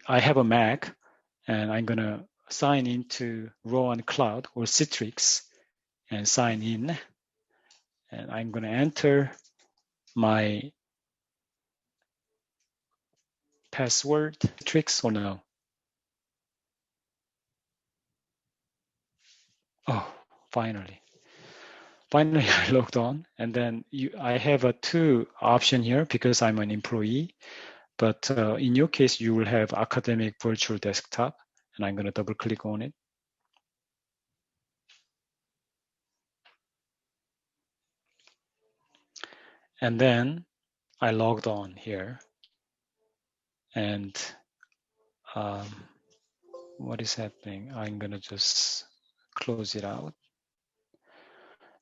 I have a Mac, and I'm gonna sign into Rowan Cloud or Citrix and sign in. And I'm gonna enter my password, Citrix or no? Oh, finally. Finally, I logged on, and then I have a two option here because I'm an employee. But in your case, you will have academic virtual desktop, and I'm going to double click on it. And then I logged on here, and what is happening? I'm going to just close it out.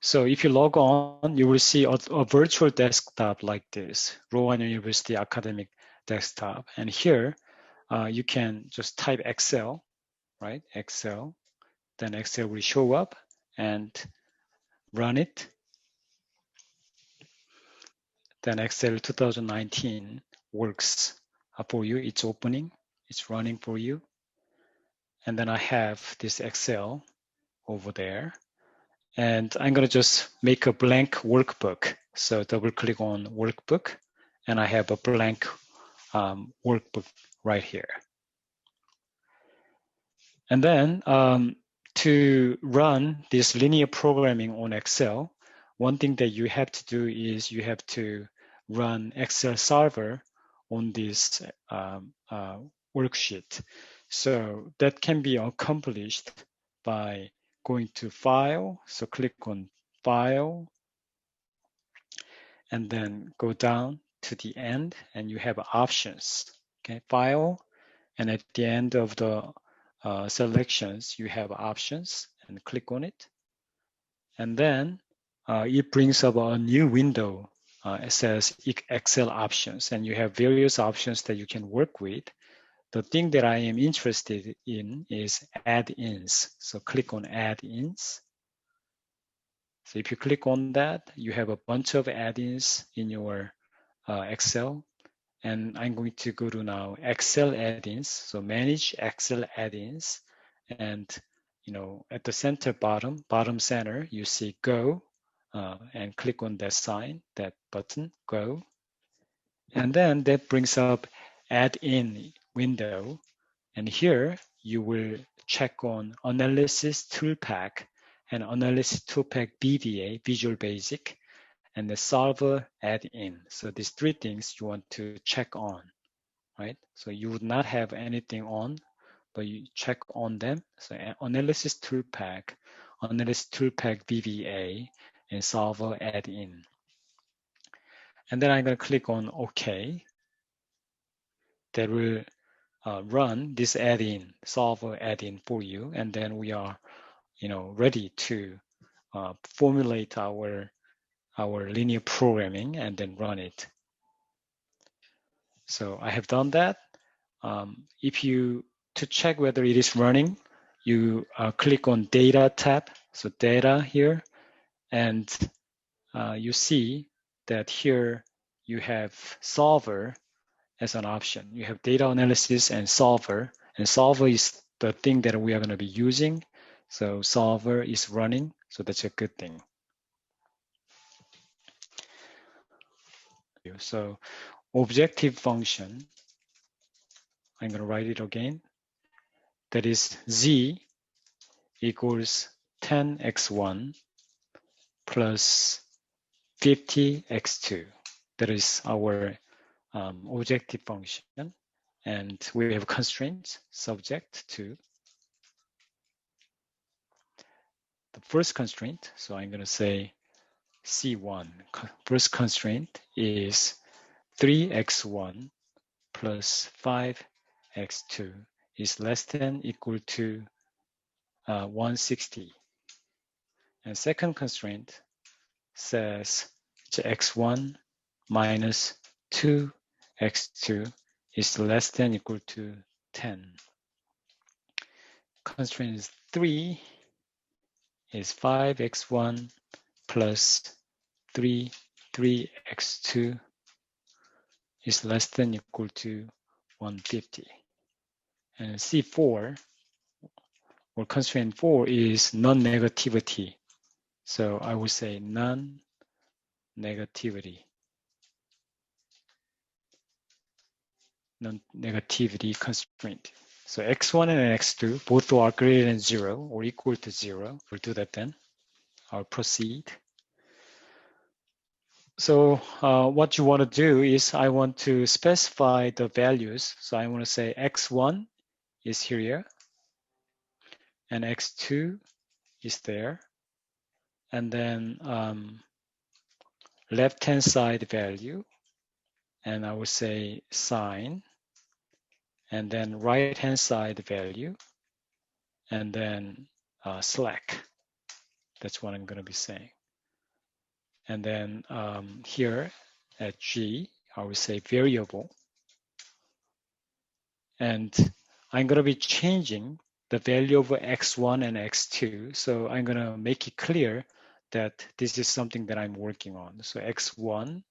So if you log on, you will see a virtual desktop like this, Rowan University Academic Desktop. And here, you can just type Excel, right? Excel. Then Excel will show up and run it. Then Excel 2019 works for you. It's opening, it's running for you. And then I have this Excel over there. And I'm going to just make a blank workbook. So double click on workbook, and I have a blank workbook right here. And then to run this linear programming on Excel, one thing that you have to do is you have to run Excel server on this worksheet. So that can be accomplished by going to File. So click on File, and then go down to the end, and you have options. Okay, File, and at the end of the selections, you have options, and click on it. And then it brings up a new window. It says Excel options, and you have various options that you can work with. The thing that I am interested in is add-ins. So click on add-ins. So if you click on that, you have a bunch of add-ins in your Excel. And I'm going to go to now Excel add-ins. So manage Excel add-ins. And at the center bottom center, you see Go, and click on that sign, that button, Go. And then that brings up add-in window. And here you will check on Analysis Toolpack and Analysis Toolpack BVA, Visual Basic, and the Solver add-in. So these three things you want to check on, right? So you would not have anything on, but you check on them. So Analysis Toolpack, Analysis Toolpack BVA, and Solver add-in. And then I'm going to click on OK. That will run this add-in, Solver add-in for you, and then we are, ready to formulate our linear programming and then run it. So I have done that. To check whether it is running, you click on Data tab, so Data here, and you see that here you have Solver as an option. You have Data Analysis and Solver is the thing that we are going to be using. So Solver is running, so that's a good thing. So objective function, I'm going to write it again. That is z equals 10x1 plus 50x2. That is our objective function. And we have constraints subject to the first constraint. So I'm going to say C1. First constraint is 3x1 plus 5x2 is less than equal to 160. And second constraint says x1 minus 2x2 is less than equal to 10. Constraint 3 is 5x1 plus 3x2 is less than equal to 150. And C4 or constraint 4 is non-negativity. So I would say non-negativity. Non-negativity constraint. So x1 and x2 both are greater than 0 or equal to 0. We'll do that then. I'll proceed. So what you want to do is I want to specify the values. So I want to say x1 is here and x2 is there. And then left-hand side value, and I would say sign, and then right-hand side value, and then slack. That's what I'm going to be saying. And then here at G, I would say variable. And I'm going to be changing the value of x1 and x2. So I'm going to make it clear that this is something that I'm working on. So x1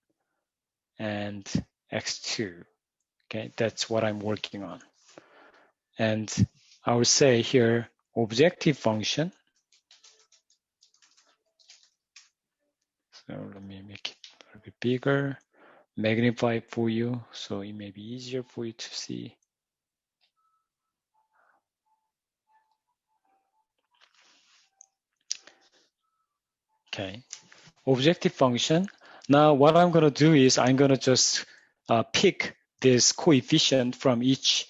and x2. Okay, that's what I'm working on. And I would say here, objective function. So let me make it a little bit bigger, magnify for you, so it may be easier for you to see. Okay, objective function. Now what I'm going to do is I'm going to just pick this coefficient from each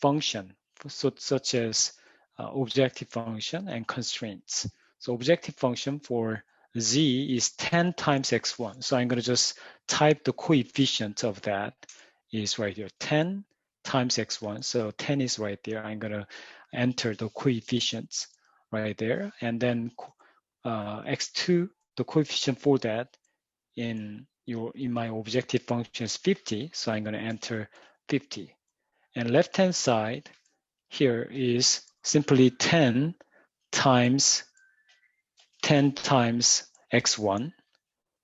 function, such as objective function and constraints. So objective function for z is 10 times x1. So I'm going to just type the coefficient of that is right here, 10 times x1. So 10 is right there. I'm going to enter the coefficients right there. And then x2, the coefficient for that in my objective function is 50. So I'm going to enter 50. And left-hand side here is simply 10 times x1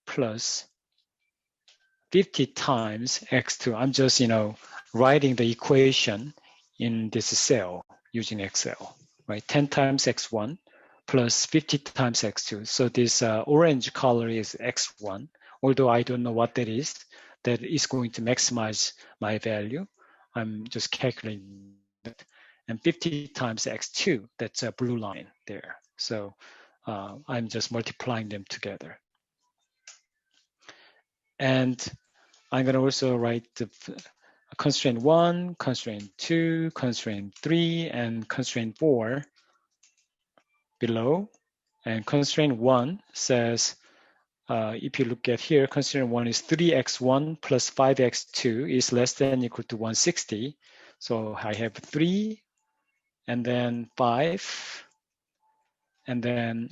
plus 50 times x2. I'm just, writing the equation in this cell using Excel, right? 10 times x1 plus 50 times x2. So this orange color is x1, although I don't know what that is going to maximize my value. I'm just calculating that. And 50 times x2, that's a blue line there. So I'm just multiplying them together. And I'm going to also write the constraint 1, constraint 2, constraint 3, and constraint 4 below. And constraint 1 says, if you look at here, constraint 1 is 3x1 plus 5x2 is less than or equal to 160. So I have 3 and then 5. And then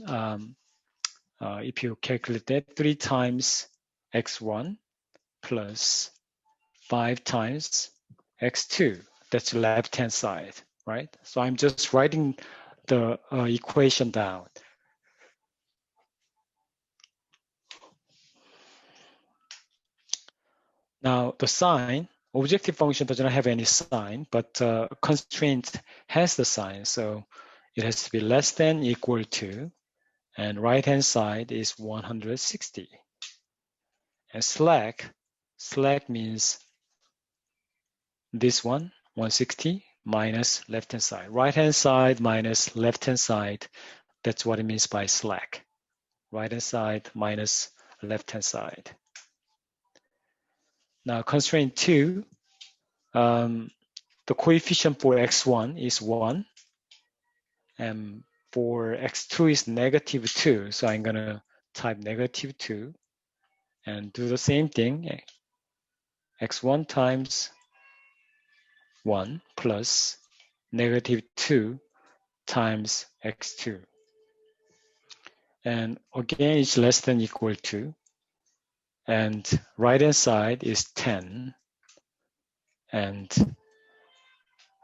if you calculate that, 3 times x1 plus 5 times x2. That's the left-hand side, right? So I'm just writing the equation down. Now the sign, objective function does not have any sign, but constraint has the sign. So it has to be less than equal to, and right-hand side is 160. And slack means this one, 160 minus left-hand side. Right-hand side minus left-hand side, that's what it means by slack. Right-hand side minus left-hand side. Now constraint 2, the coefficient for x1 is 1, and for x2 is negative 2. So I'm going to type negative 2 and do the same thing. x1 times 1 plus negative 2 times x2. And again, it's less than equal to. And right-hand side is 10. And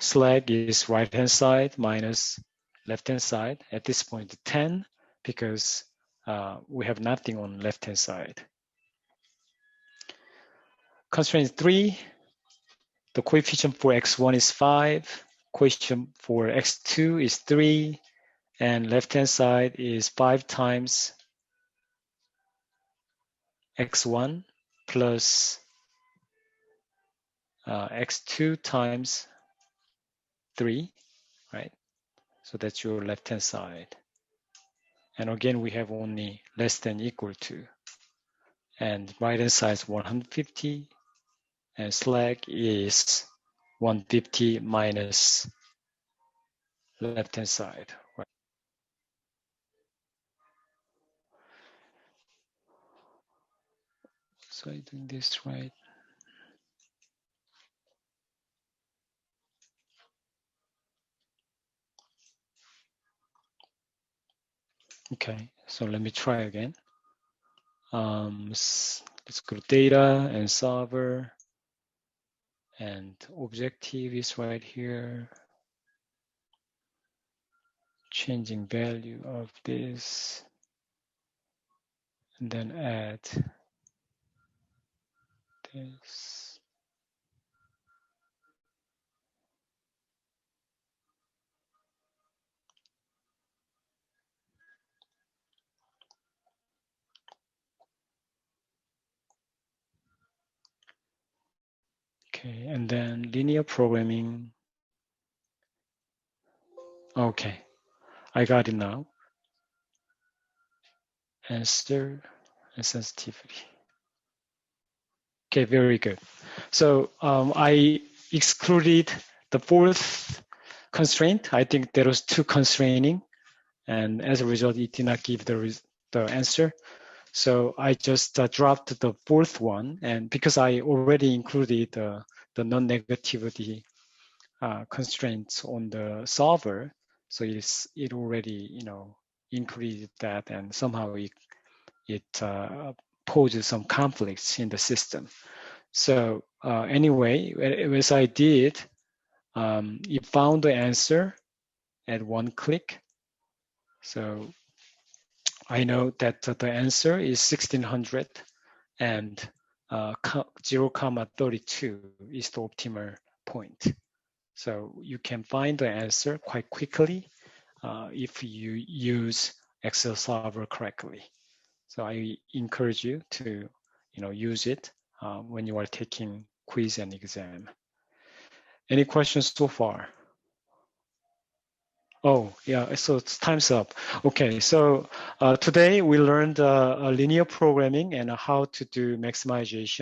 slack is right-hand side minus left-hand side. At this point, 10, because we have nothing on left-hand side. Constraint 3, The coefficient for x1 is 5, coefficient for x2 is 3, and left-hand side is 5 times x1 plus x2 times 3, right? So that's your left-hand side. And again, we have only less than equal to. And right-hand side is 150, and slack is 150 minus left-hand side. Right? So I'm doing this right. Okay, so let me try again. Let's go to data and solver, and objective is right here. Changing value of this, and then add this. Okay, and then linear programming. Okay, I got it now. Answer and sensitivity. Okay, very good. So I excluded the fourth constraint. I think there was too constraining, and as a result, it did not give the answer. So I just dropped the fourth one, and because I already included the non-negativity constraints on the solver, so it already included that, and somehow it poses some conflicts in the system. So anyway, as I did, it found the answer at one click. So I know that the answer is 1600, and 0,32 is the optimal point. So you can find the answer quite quickly if you use Excel solver correctly. So I encourage you to use it when you are taking quiz and exam. Any questions so far? Oh, yeah, so it's time's up. Okay, so today we learned linear programming and how to do maximization.